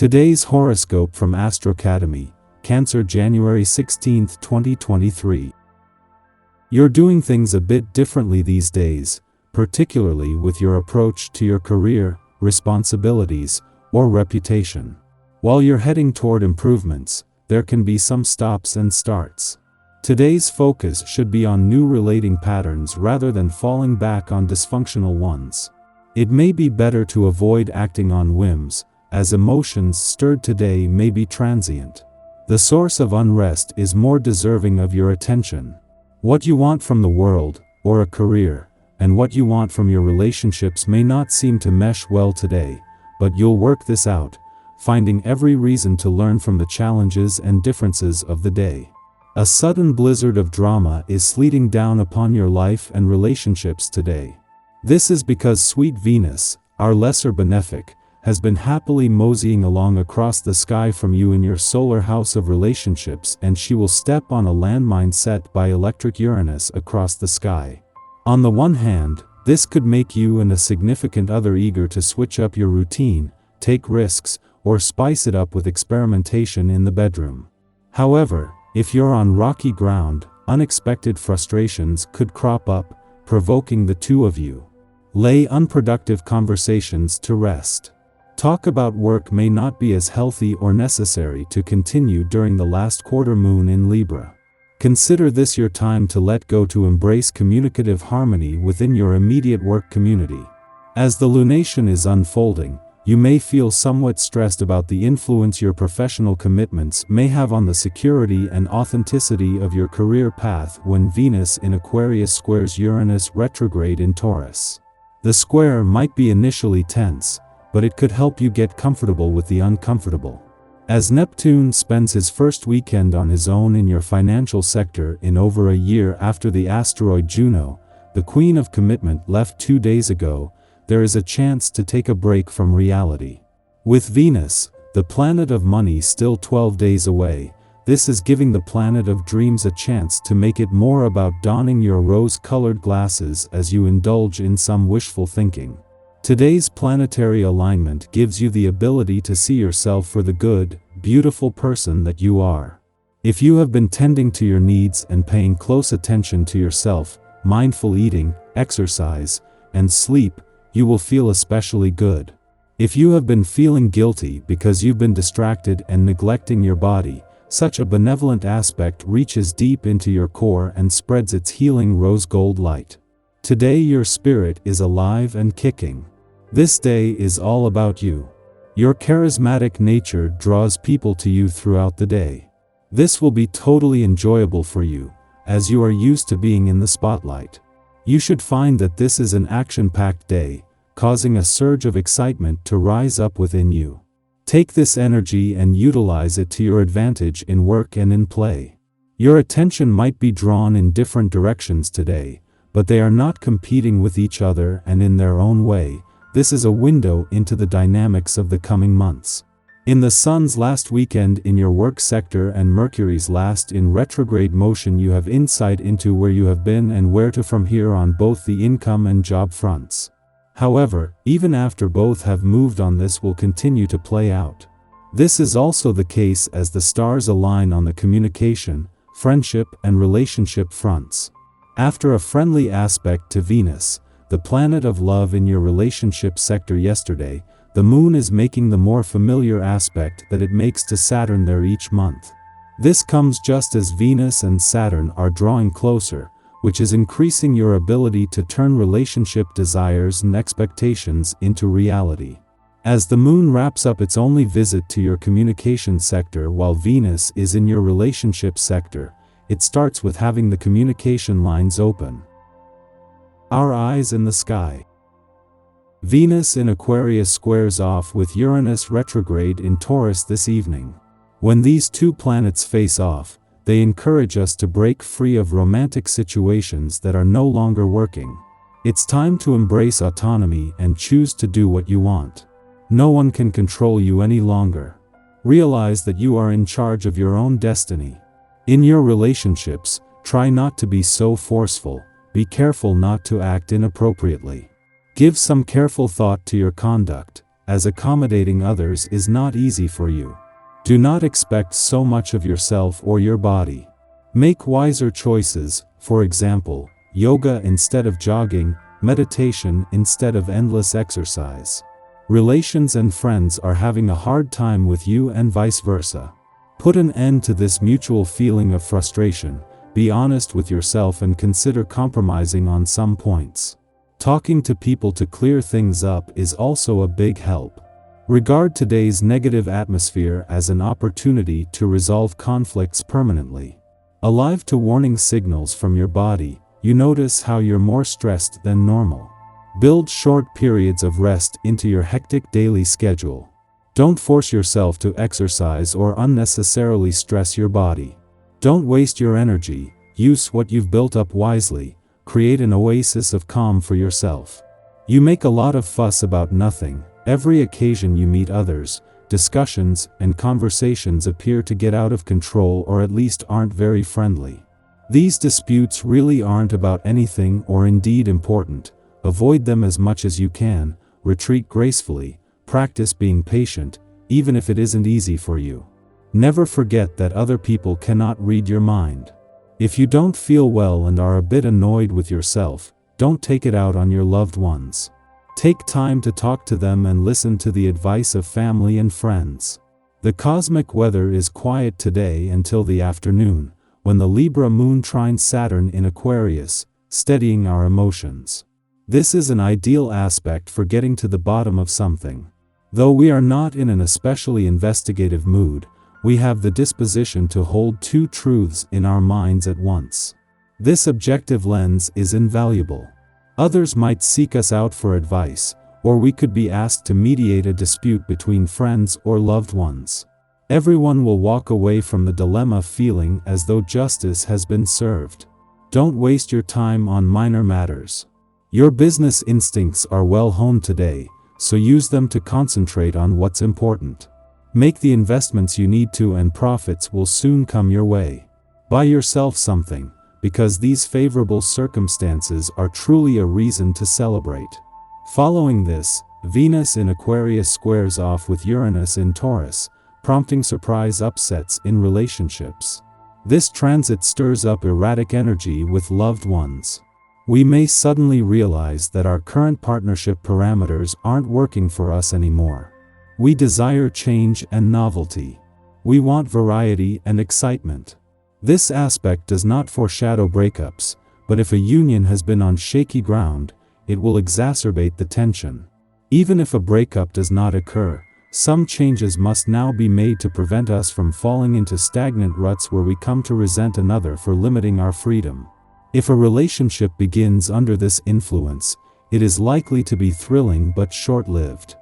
Today's horoscope from Astro Academy, Cancer, January 16, 2023. You're doing things a bit differently these days, particularly with your approach to your career, responsibilities, or reputation. While you're heading toward improvements, there can be some stops and starts. Today's focus should be on new relating patterns rather than falling back on dysfunctional ones. It may be better to avoid acting on whims, as emotions stirred today may be transient. The source of unrest is more deserving of your attention. What you want from the world, or a career, and what you want from your relationships may not seem to mesh well today, but you'll work this out, finding every reason to learn from the challenges and differences of the day. A sudden blizzard of drama is sleeting down upon your life and relationships today. This is because sweet Venus, our lesser benefic, has been happily moseying along across the sky from you in your solar house of relationships, and she will step on a landmine set by electric Uranus across the sky. On the one hand, this could make you and a significant other eager to switch up your routine, take risks, or spice it up with experimentation in the bedroom. However, if you're on rocky ground, unexpected frustrations could crop up, provoking the two of you. Lay unproductive conversations to rest. Talk about work may not be as healthy or necessary to continue during the last quarter moon in Libra. Consider this your time to let go, to embrace communicative harmony within your immediate work community. As the lunation is unfolding, you may feel somewhat stressed about the influence your professional commitments may have on the security and authenticity of your career path when Venus in Aquarius squares Uranus retrograde in Taurus. The square might be initially tense, but it could help you get comfortable with the uncomfortable. As Neptune spends his first weekend on his own in your financial sector in over a year after the asteroid Juno, the Queen of Commitment, left 2 days ago, there is a chance to take a break from reality. With Venus, the planet of money, still 12 days away, this is giving the planet of dreams a chance to make it more about donning your rose-colored glasses as you indulge in some wishful thinking. Today's planetary alignment gives you the ability to see yourself for the good, beautiful person that you are. If you have been tending to your needs and paying close attention to yourself, mindful eating, exercise, and sleep, you will feel especially good. If you have been feeling guilty because you've been distracted and neglecting your body, such a benevolent aspect reaches deep into your core and spreads its healing rose gold light. Today your spirit is alive and kicking. This day is all about you. Your charismatic nature draws people to you throughout the day. This will be totally enjoyable for you, as you are used to being in the spotlight. You should find that this is an action-packed day, causing a surge of excitement to rise up within you. Take this energy and utilize it to your advantage in work and in play. Your attention might be drawn in different directions today, but they are not competing with each other, and in their own way, this is a window into the dynamics of the coming months. In the Sun's last weekend in your work sector and Mercury's last in retrograde motion, you have insight into where you have been and where to from here on both the income and job fronts. However, even after both have moved on, this will continue to play out. This is also the case as the stars align on the communication, friendship, and relationship fronts. After a friendly aspect to Venus, the planet of love in your relationship sector yesterday, the moon is making the more familiar aspect that it makes to Saturn there each month. This comes just as Venus and Saturn are drawing closer, which is increasing your ability to turn relationship desires and expectations into reality. As the moon wraps up its only visit to your communication sector while Venus is in your relationship sector, it starts with having the communication lines open. Our eyes in the sky. Venus in Aquarius squares off with Uranus retrograde in Taurus this evening. When these two planets face off, they encourage us to break free of romantic situations that are no longer working. It's time to embrace autonomy and choose to do what you want. No one can control you any longer. Realize that you are in charge of your own destiny. In your relationships, try not to be so forceful. Be careful not to act inappropriately. Give some careful thought to your conduct, as accommodating others is not easy for you. Do not expect so much of yourself or your body. Make wiser choices, for example, yoga instead of jogging, meditation instead of endless exercise. Relations and friends are having a hard time with you and vice versa. Put an end to this mutual feeling of frustration, be honest with yourself and consider compromising on some points. Talking to people to clear things up is also a big help. Regard today's negative atmosphere as an opportunity to resolve conflicts permanently. Alive to warning signals from your body, you notice how you're more stressed than normal. Build short periods of rest into your hectic daily schedule. Don't force yourself to exercise or unnecessarily stress your body. Don't waste your energy, use what you've built up wisely, create an oasis of calm for yourself. You make a lot of fuss about nothing. Every occasion you meet others, discussions and conversations appear to get out of control or at least aren't very friendly. These disputes really aren't about anything or indeed important. Avoid them as much as you can, retreat gracefully, practice being patient, even if it isn't easy for you. Never forget that other people cannot read your mind. If you don't feel well and are a bit annoyed with yourself, don't take it out on your loved ones. Take time to talk to them and listen to the advice of family and friends. The cosmic weather is quiet today until the afternoon, when the Libra moon trines Saturn in Aquarius, steadying our emotions. This is an ideal aspect for getting to the bottom of something. Though we are not in an especially investigative mood, we have the disposition to hold two truths in our minds at once. This objective lens is invaluable. Others might seek us out for advice, or we could be asked to mediate a dispute between friends or loved ones. Everyone will walk away from the dilemma feeling as though justice has been served. Don't waste your time on minor matters. Your business instincts are well honed today, so use them to concentrate on what's important. Make the investments you need to and profits will soon come your way. Buy yourself something, because these favorable circumstances are truly a reason to celebrate. Following this, Venus in Aquarius squares off with Uranus in Taurus, prompting surprise upsets in relationships. This transit stirs up erratic energy with loved ones. We may suddenly realize that our current partnership parameters aren't working for us anymore. We desire change and novelty. We want variety and excitement. This aspect does not foreshadow breakups, but if a union has been on shaky ground, it will exacerbate the tension. Even if a breakup does not occur, some changes must now be made to prevent us from falling into stagnant ruts where we come to resent another for limiting our freedom. If a relationship begins under this influence, it is likely to be thrilling but short-lived.